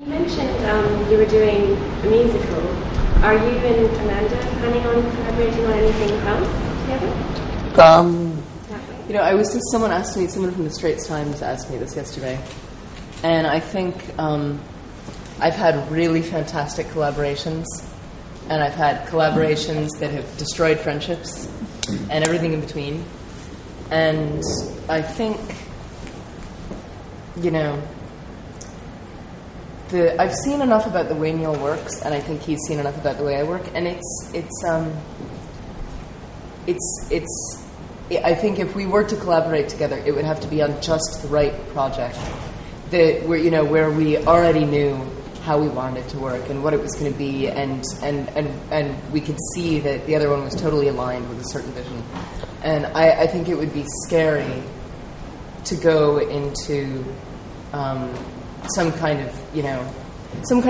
You mentioned you were doing a musical. Are you and Amanda planning on collaborating on anything else together? Someone from the Straits Times asked me this yesterday, and I think I've had really fantastic collaborations, and I've had collaborations that have destroyed friendships and everything in between. And I think, I've seen enough about the way Neil works, and I think he's seen enough about the way I work, and I think if we were to collaborate together, it would have to be on just the right project, where we already knew how we wanted it to work and what it was going to be, and we could see that the other one was totally aligned with a certain vision. And I think it would be scary to go into some kind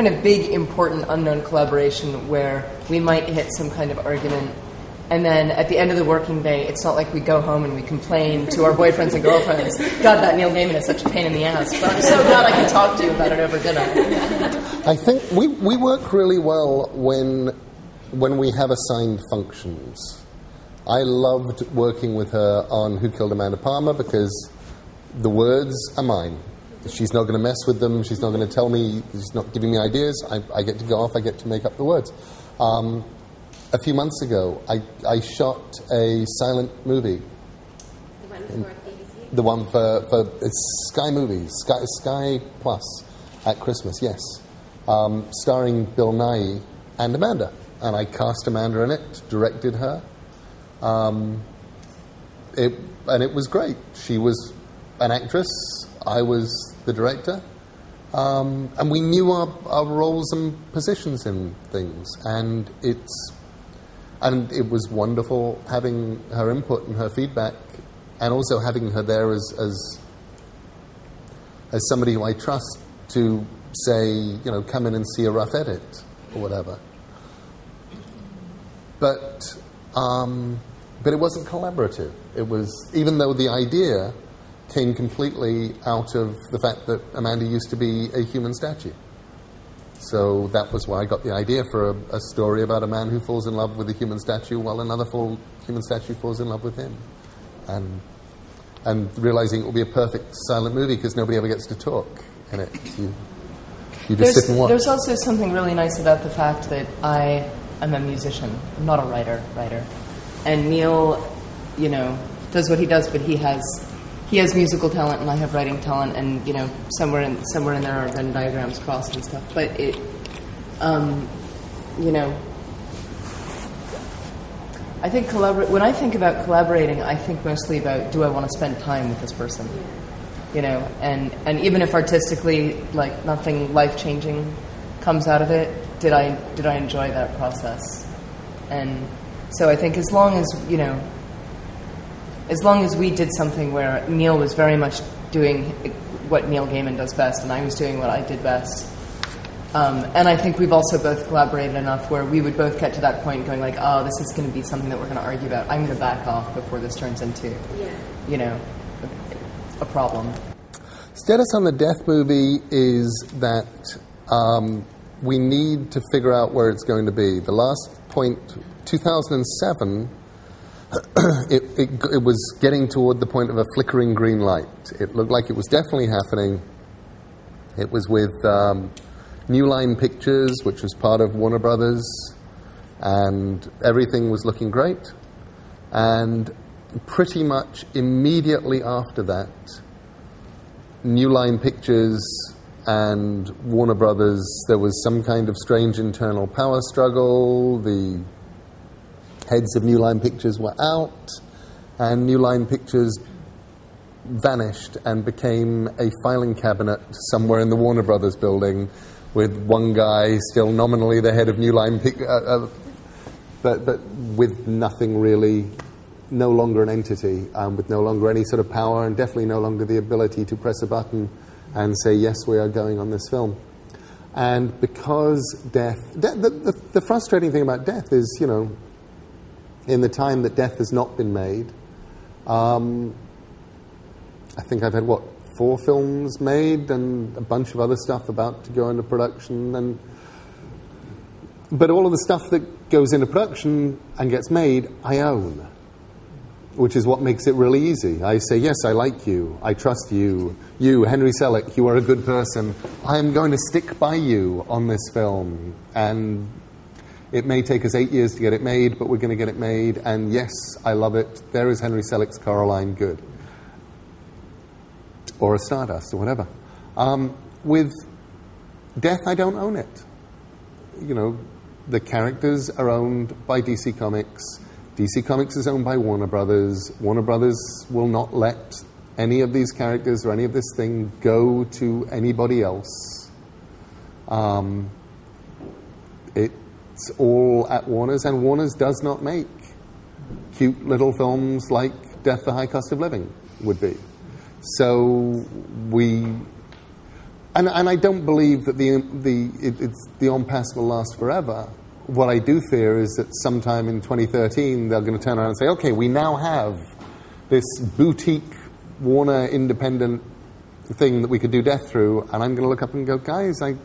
of big, important, unknown collaboration where we might hit some kind of argument, and then at the end of the working day, it's not like we go home and we complain to our boyfriends and girlfriends, God, that Neil Gaiman is such a pain in the ass, but I'm so glad I can talk to you about it over dinner. I think we work really well when we have assigned functions. I loved working with her on Who Killed Amanda Palmer because the words are mine. She's not going to mess with them. She's not going to tell me. She's not giving me ideas. I get to go off. I get to make up the words. A few months ago, I shot a silent movie. The one for BBC? The one for it's Sky Movies, Sky Plus at Christmas, yes. Starring Bill Nighy and Amanda. And I cast Amanda in it, directed her. It was great. She was an actress. I was the director. And we knew our roles and positions in things. And it was wonderful having her input and her feedback, and also having her there as somebody who I trust to say, come in and see a rough edit or whatever. But it wasn't collaborative. It was, even though the idea came completely out of the fact that Amanda used to be a human statue. So that was why I got the idea for a story about a man who falls in love with a human statue while another human statue falls in love with him. And realizing it will be a perfect silent movie because nobody ever gets to talk in it. You just sit and watch. There's also something really nice about the fact that I am a musician. I'm not a writer. And Neil, does what he does, but he has musical talent and I have writing talent, and somewhere in there are Venn diagrams crossed and stuff. But it, I think when I think about collaborating, I think mostly about, do I want to spend time with this person? And even if artistically, like, nothing life-changing comes out of it, did I enjoy that process? And so I think as long as we did something where Neil was very much doing what Neil Gaiman does best, and I was doing what I did best, and I think we've also both collaborated enough where we would both get to that point going like, oh, this is going to be something that we're going to argue about. I'm going to back off before this turns into, a problem. Status on the Death movie is that we need to figure out where it's going to be. The last point, 2007, it was getting toward the point of a flickering green light. It looked like it was definitely happening. It was with New Line Pictures, which was part of Warner Brothers, and everything was looking great. And pretty much immediately after that, New Line Pictures and Warner Brothers, there was some kind of strange internal power struggle. The heads of New Line Pictures were out, and New Line Pictures vanished and became a filing cabinet somewhere in the Warner Brothers building, with one guy still nominally the head of New Line Pictures, but with nothing really, no longer an entity, with no longer any sort of power, and definitely no longer the ability to press a button and say, yes, we are going on this film. And because the frustrating thing about Death is, in the time that Death has not been made, I think I've had, 4 films made and a bunch of other stuff about to go into production. But all of the stuff that goes into production and gets made, I own, which is what makes it really easy. I say, yes, I like you. I trust you. You, Henry Selick, you are a good person. I am going to stick by you on this film. And it may take us 8 years to get it made, but we're going to get it made. And yes, I love it. There is Henry Selick's Coraline, good. Or a Stardust, or whatever. With Death, I don't own it. You know, the characters are owned by DC Comics. DC Comics is owned by Warner Brothers. Warner Brothers will not let any of these characters or any of this thing go to anybody else. It's all at Warner's, and Warner's does not make cute little films like Death, the High Cost of Living would be. So and I don't believe that the en-passe will last forever. What I do fear is that sometime in 2013 they're going to turn around and say, okay, we now have this boutique Warner independent thing that we could do Death through, and I'm going to look up and go, guys, I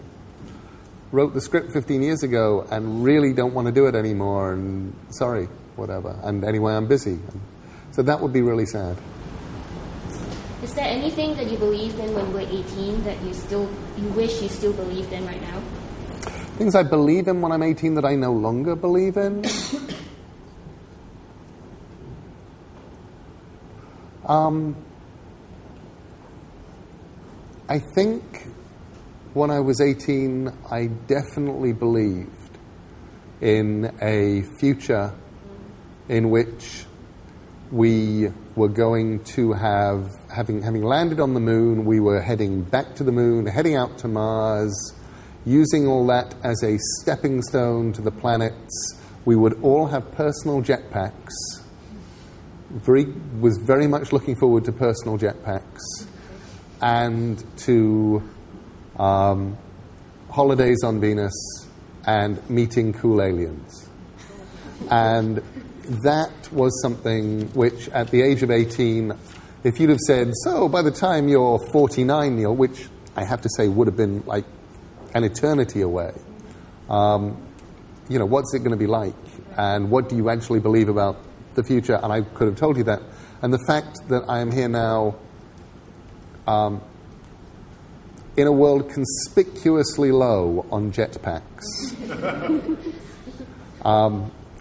wrote the script 15 years ago and really don't want to do it anymore, and sorry, whatever. And anyway, I'm busy. So that would be really sad. Is there anything that you believed in when you were 18 that you wish you still believed in right now? Things I believe in when I'm 18 that I no longer believe in? I think when I was 18, I definitely believed in a future in which we were going to having landed on the moon, we were heading back to the moon, heading out to Mars, using all that as a stepping stone to the planets. We would all have personal jetpacks. Was very much looking forward to personal jetpacks and to holidays on Venus and meeting cool aliens. And that was something which, at the age of 18, if you'd have said, so by the time you're 49, Neil, which I have to say would have been like an eternity away, you know, what's it going to be like? And what do you actually believe about the future? And I could have told you that. And the fact that I am here now in a world conspicuously low on jetpacks.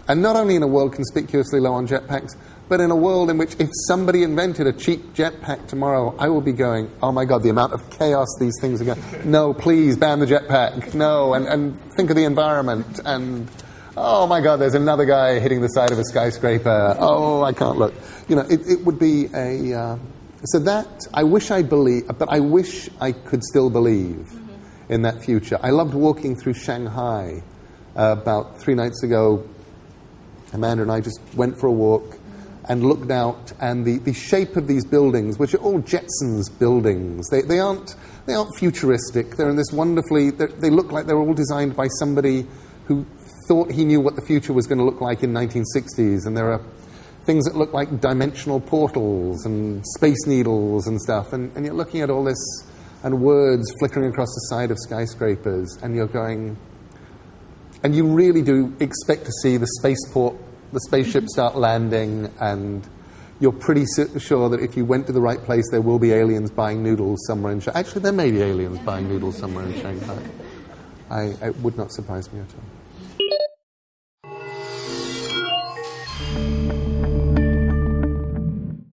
And not only in a world conspicuously low on jetpacks, but in a world in which if somebody invented a cheap jetpack tomorrow, I will be going, oh my God, the amount of chaos these things are going. No, please, ban the jetpack. No, and think of the environment. And, oh my God, there's another guy hitting the side of a skyscraper. Oh, I can't look. You know, it would be a... so that, I wish I believed, but I wish I could still believe in that future. I loved walking through Shanghai about 3 nights ago. Amanda and I just went for a walk and looked out, and the shape of these buildings, which are all Jetsons buildings, they aren't futuristic. They're in this wonderfully, they look like they're all designed by somebody who thought he knew what the future was going to look like in 1960s, and there are things that look like dimensional portals and space needles and stuff, and you're looking at all this, and words flickering across the side of skyscrapers, and you're going... And you really do expect to see the spaceship start landing, and you're pretty sure that if you went to the right place, there will be aliens buying noodles somewhere in Shanghai. Actually, there may be aliens buying noodles somewhere in Shanghai. It would not surprise me at all.